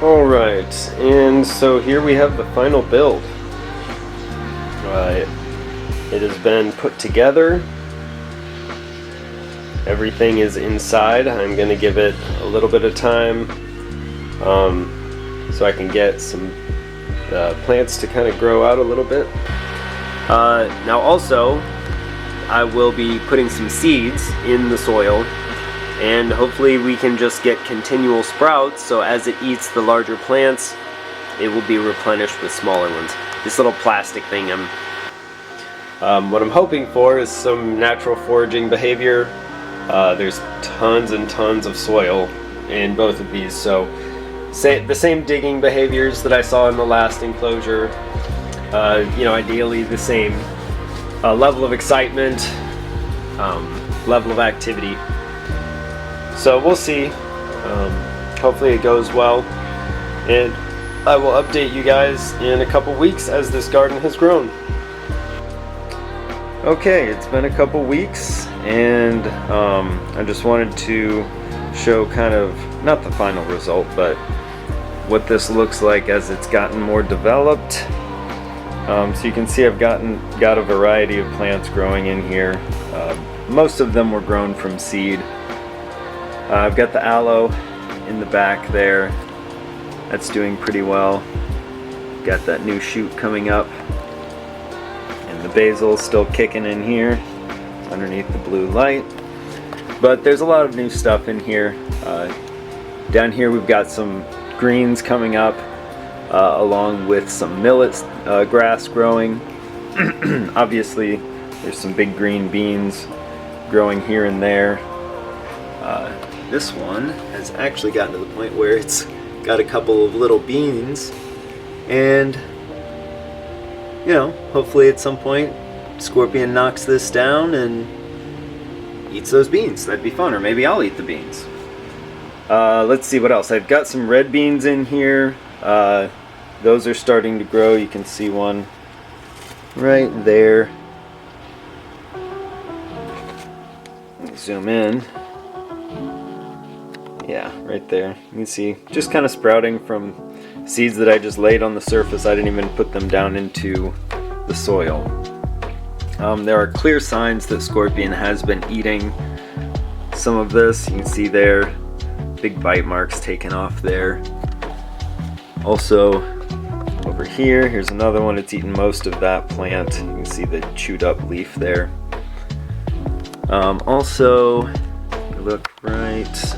Alright, and so here we have the final build. It has been put together. Everything is inside. I'm going to give it a little bit of time so I can get some plants to kind of grow out a little bit. Now also, I will be putting some seeds in the soil, and hopefully we can just get continual sprouts, so as it eats the larger plants, it will be replenished with smaller ones. This little plastic thing, what I'm hoping for is some natural foraging behavior. There's tons and tons of soil in both of these, so the same digging behaviors that I saw in the last enclosure. Ideally the same level of excitement, level of activity. So we'll see. Hopefully it goes well, and I will update you guys in a couple weeks as this garden has grown. Okay, it's been a couple weeks, and I just wanted to show kind of, not the final result, but what this looks like as it's gotten more developed. So you can see I've got a variety of plants growing in here. Most of them were grown from seed. I've got the aloe in the back there. That's doing pretty well. Got that new shoot coming up. And the basil still kicking in here underneath the blue light. But there's a lot of new stuff in here. Down here we've got some greens coming up, along with some millet grass growing. Obviously there's some big green beans growing here and there. This one has actually gotten to the point where it's got a couple of little beans, and hopefully at some point Scorpion knocks this down and eats those beans. That'd be fun. Or maybe I'll eat the beans. Let's see what else. I've got some red beans in here. Those are starting to grow. You can see one right there. Let me zoom in. Yeah, right there. You can see just kind of sprouting from seeds that I just laid on the surface. I didn't even put them down into the soil. There are clear signs that Scorpion has been eating some of this. You can see there, big bite marks taken off there. Also, over here, here's another one. It's eaten most of that plant. You can see the chewed up leaf there. Also, look right,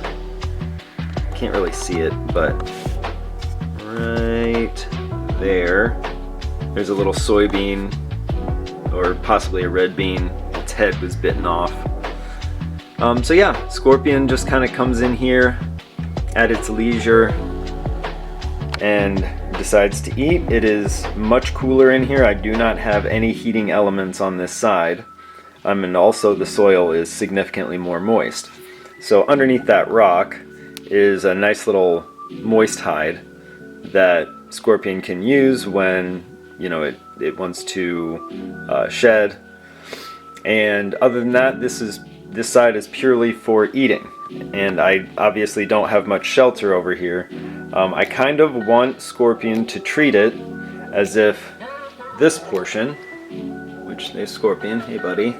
can't really see it, but right there's a little soybean, or possibly a red bean. Its head was bitten off. So yeah, Scorpion just kind of comes in here at its leisure and decides to eat. It is much cooler in here. I do not have any heating elements on this side. And also the soil is significantly more moist. So underneath that rock is a nice little moist hide that Scorpion can use when it wants to shed. And other than that, this side is purely for eating, and I obviously don't have much shelter over here. I kind of want Scorpion to treat it as if this portion, which there's Scorpion, hey buddy,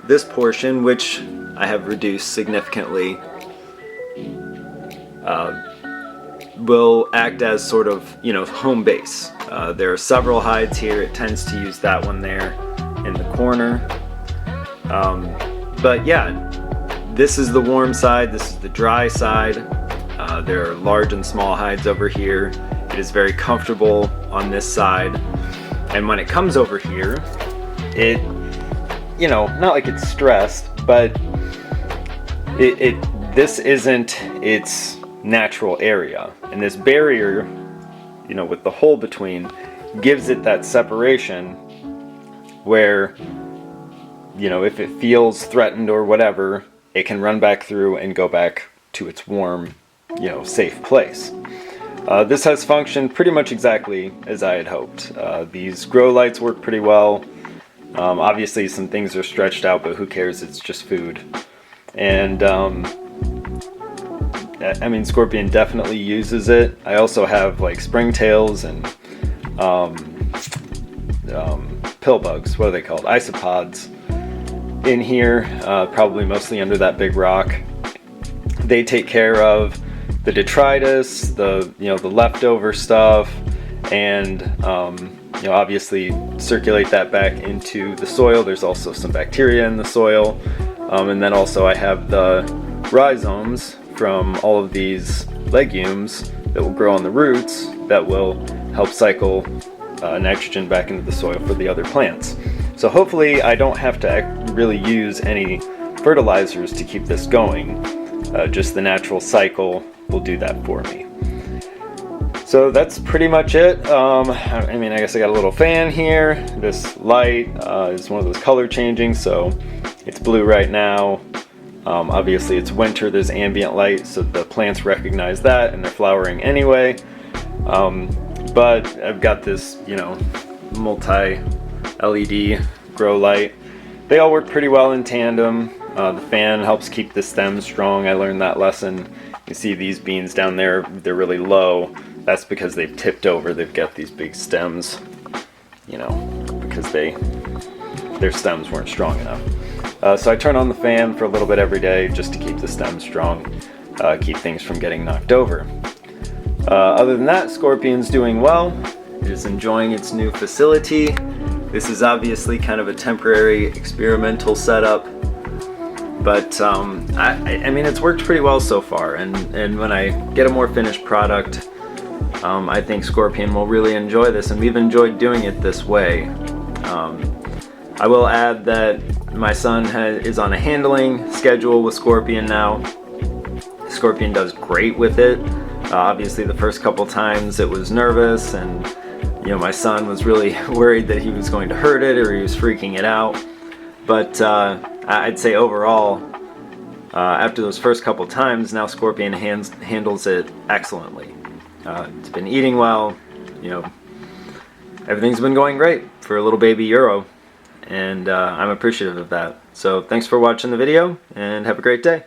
this portion, which I have reduced significantly, will act as sort of, home base. There are several hides here. It tends to use that one there in the corner. But yeah, this is the warm side, this is the dry side. There are large and small hides over here. It is very comfortable on this side. And when it comes over here, it, not like it's stressed, but this isn't its natural area. And this barrier, with the hole between, gives it that separation where, if it feels threatened or whatever, it can run back through and go back to its warm, safe place. This has functioned pretty much exactly as I had hoped. These grow lights work pretty well. Obviously some things are stretched out, but who cares, it's just food. And I mean, Scorpion definitely uses it. I also have like springtails and pill bugs, what are they called? Isopods in here, probably mostly under that big rock. They take care of the detritus, the leftover stuff, and obviously circulate that back into the soil. There's also some bacteria in the soil, and then also I have the rhizomes from all of these legumes that will grow on the roots that will help cycle nitrogen back into the soil for the other plants. So hopefully I don't have to really use any fertilizers to keep this going. Just the natural cycle will do that for me. So that's pretty much it. I mean, I guess I got a little fan here. This light is one of those color changing, so it's blue right now. Obviously it's winter, there's ambient light, so the plants recognize that and they're flowering anyway. But I've got this, multi-LED grow light. They all work pretty well in tandem. The fan helps keep the stems strong. I learned that lesson. You see these beans down there, they're really low. That's because they've tipped over. They've got these big stems, because their stems weren't strong enough. So I turn on the fan for a little bit every day just to keep the stems strong, keep things from getting knocked over. Other than that, Scorpion's doing well. It is enjoying its new facility. This is obviously kind of a temporary experimental setup, but I mean, it's worked pretty well so far, and when I get a more finished product, I think Scorpion will really enjoy this, and we've enjoyed doing it this way. I will add that my son is on a handling schedule with Scorpion now. Scorpion does great with it. Obviously the first couple times it was nervous, and my son was really worried that he was going to hurt it or he was freaking it out. But I'd say overall, after those first couple times, now Scorpion handles it excellently. It's been eating well, everything's been going great for a little baby Euro, and I'm appreciative of that. So thanks for watching the video, and have a great day.